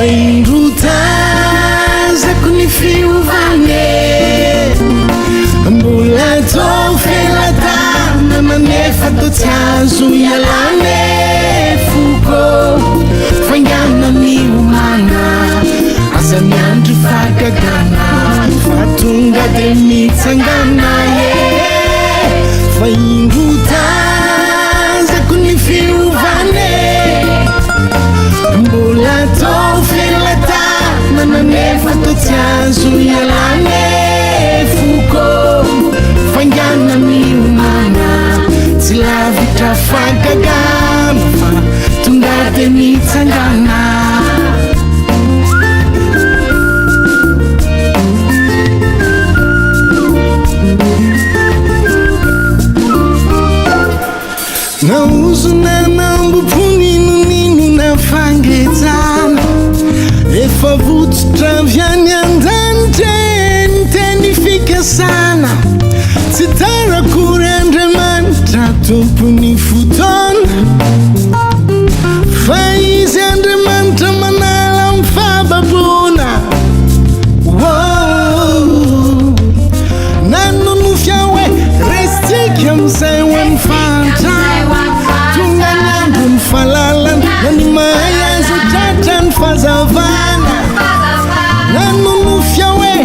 faindrotazako ny fiovane mbola tô felatana manefa tô tsy azo ialane foko faingana miomana aza miandry fagagana fa tonga de mitsangana faindrotazako ny fiovane mbola tô felatana manefa tô tsy azo ialane foko faingana miomana tsy lavitra fagagana fa tonga de mitsangana nauzona namboponinonino na fangetsana efa vototra viany andanitra ny teny fikasana tsy tarakory Andriamanitra tompony fotoana fa izy Andriamanitra manala mifababona nanonofia hoe resitsika amizay hoan'ny fanta tonga ny andro ny fahalalana na ny mahay azo tratra ny fahazavana nanonofia hoe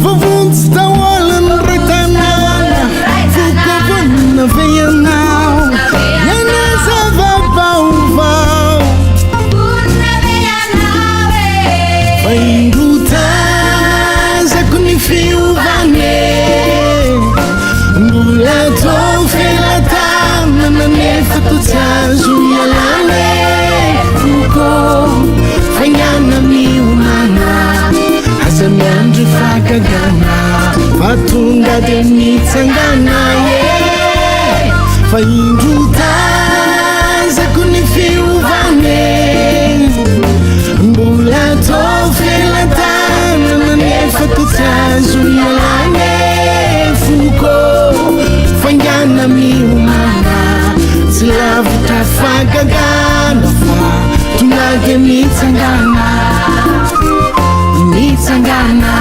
vavontsy taolany ray tanàna vokavonina veanao nana zava-baovao faindrotazako ny fiovane mbola tô felatana manefa tô tsy azo ialane foko faingana miomana aza miandry fagagana fa tonga de mitsangana faindrotazako ny fiovane mbola tô felatana manefa tô tsy azo ialane foko faingana miomana tsy lavitra fagagana fa tonga de mitsangana mitsangana